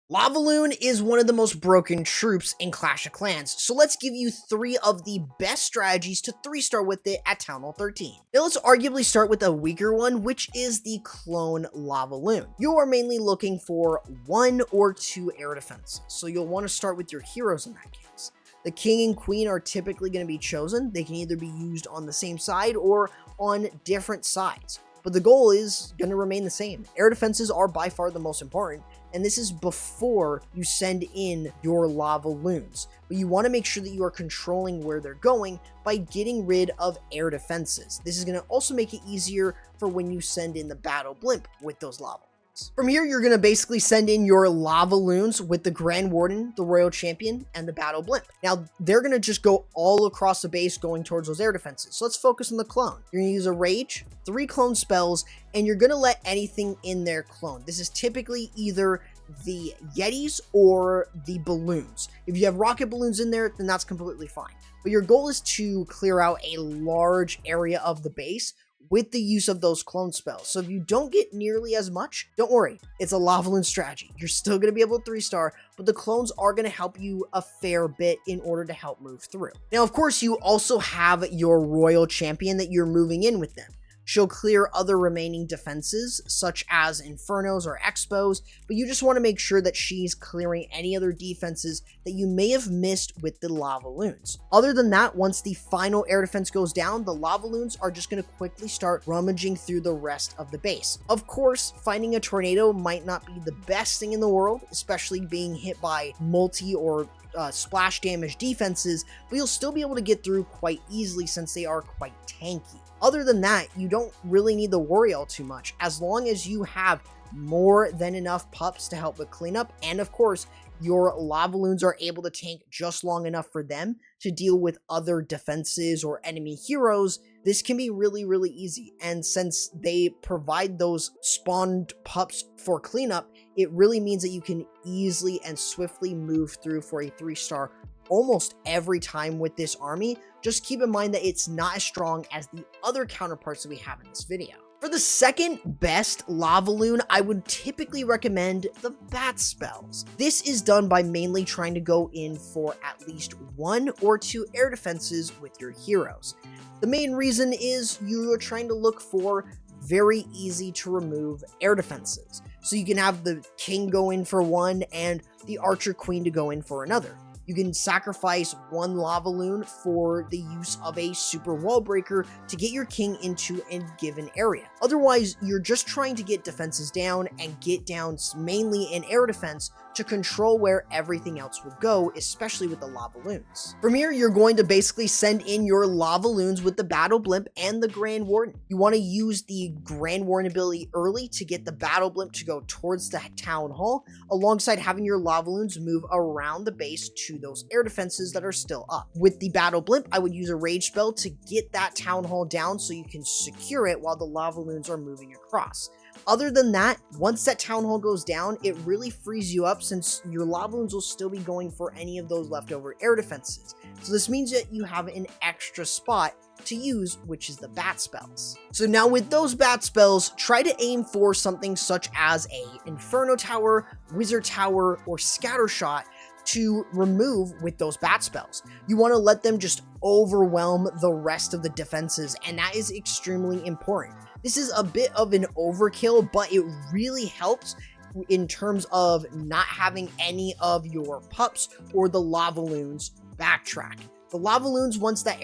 Lava Loon is one of the most broken troops in Clash of Clans, so let's give you 3 of the best strategies to 3-star with it at Town Hall 13. Now let's arguably start with a weaker one, which is the clone Lava Loon. You are mainly looking for 1 or 2 air defense, so you'll want to start with your heroes in that case. The king and queen are typically going to be chosen. They can either be used on the same side or on different sides, but the goal is going to remain the same. Air defenses are by far the most important, and this is before you send in your lava loons. But you want to make sure that you are controlling where they're going by getting rid of air defenses. This is going to also make it easier for when you send in the battle blimp with those lava loons. From here, you're going to basically send in your lava loons with the Grand Warden, the Royal Champion, and the battle blimp. Now, they're going to just go all across the base going towards those air defenses. So let's focus on the clone. You're going to use a rage, 3 clone spells, and you're going to let anything in there clone. This is typically either the Yetis or the balloons. If you have rocket balloons in there, then that's completely fine. But your goal is to clear out a large area of the base with the use of those clone spells. So if you don't get nearly as much, don't worry. It's a lava loon strategy. You're still going to be able to 3-star, but the clones are going to help you a fair bit in order to help move through. Now, of course, you also have your Royal Champion that you're moving in with them. She'll clear other remaining defenses, such as Infernos or Expos, but you just want to make sure that she's clearing any other defenses that you may have missed with the Lava Loons. Other than that, once the final air defense goes down, the Lava Loons are just going to quickly start rummaging through the rest of the base. Of course, finding a tornado might not be the best thing in the world, especially being hit by multi or splash damage defenses, but you'll still be able to get through quite easily since they are quite tanky. Other than that, you don't really need to worry all too much, as long as you have more than enough pups to help with cleanup, and of course, your lava loons are able to tank just long enough for them to deal with other defenses or enemy heroes. This can be really easy, and since they provide those spawned pups for cleanup, it really means that you can easily and swiftly move through for a 3-star almost every time with this army. Just keep in mind that it's not as strong as the other counterparts that we have in this video. For the second best lava loon, I would typically recommend the bat spells. This is done by mainly trying to go in for at least 1 or 2 air defenses with your heroes. The main reason is you are trying to look for very easy to remove air defenses. So you can have the king go in for 1 and the archer queen to go in for another. You can sacrifice 1 lava loon for the use of a super wall breaker to get your king into a given area. Otherwise, you're just trying to get defenses down and get down mainly in air defense to control where everything else will go, especially with the lava loons. From here, you're going to basically send in your lava loons with the battle blimp and the Grand Warden. You want to use the Grand Warden ability early to get the battle blimp to go towards the town hall, alongside having your lava loons move around the base to those air defenses that are still up. With the battle blimp, I would use a rage spell to get that town hall down so you can secure it while the lava loons are moving across. Other than that, once that town hall goes down, it really frees you up since your lava loons will still be going for any of those leftover air defenses. So this means that you have an extra spot to use, which is the bat spells. So now with those bat spells, try to aim for something such as a Inferno Tower, Wizard Tower, or Scatter Shot to remove with those bat spells. You want to let them just overwhelm the rest of the defenses, and that is extremely important. This is a bit of an overkill, but it really helps in terms of not having any of your pups or the lava loons backtrack. The lava loons, once that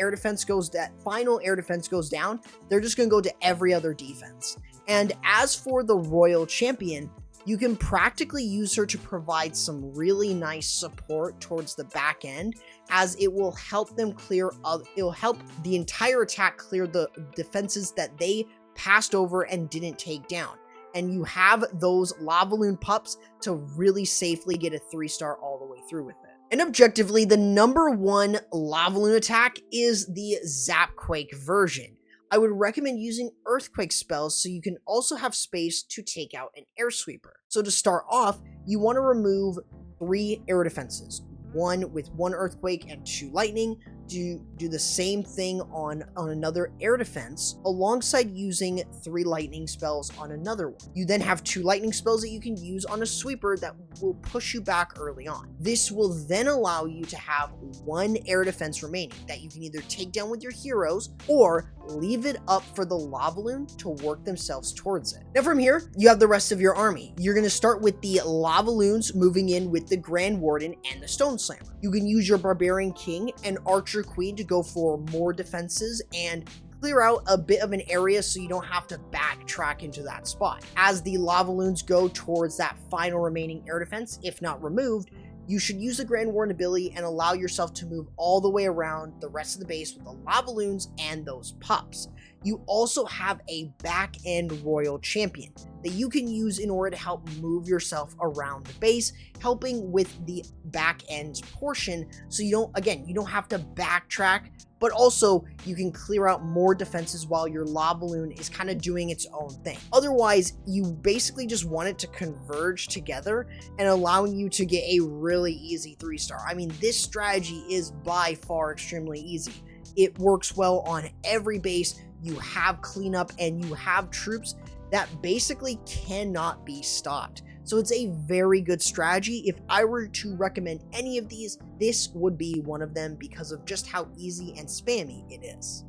final air defense goes down, they're just going to go to every other defense. And as for the Royal Champion, you can practically use her to provide some really nice support towards the back end, as it will help them it'll help the entire attack clear the defenses that they passed over and didn't take down. And you have those lava loon pups to really safely get a 3-star all the way through with it. And objectively, the number 1 lava loon attack is the ZapQuake version. I would recommend using earthquake spells so you can also have space to take out an air sweeper. So to start off, you want to remove 3 air defenses. 1 with 1 earthquake and 2 lightning, do the same thing on another air defense alongside using 3 lightning spells on another one. You then have 2 lightning spells that you can use on a sweeper that will push you back early on. This will then allow you to have 1 air defense remaining that you can either take down with your heroes or leave it up for the lava loon to work themselves towards it. Now from here, you have the rest of your army. You're going to start with the lava loons moving in with the Grand Warden and the Stone Slammer. You can use your Barbarian King and Archer Queen to go for more defenses and clear out a bit of an area so you don't have to backtrack into that spot. As the lava loons go towards that final remaining air defense, if not removed, you should use the Grand Warden ability and allow yourself to move all the way around the rest of the base with the lava loons and those pups. You also have a Backend Royal Champion that you can use in order to help move yourself around the base, helping with the back end portion so you don't have to backtrack, but also you can clear out more defenses while your lava loon is kind of doing its own thing. Otherwise, you basically just want it to converge together and allowing you to get a really easy 3-star. I mean, this strategy is by far extremely easy. It works well on every base. You have cleanup and you have troops that basically cannot be stopped. So it's a very good strategy. If I were to recommend any of these, this would be one of them because of just how easy and spammy it is.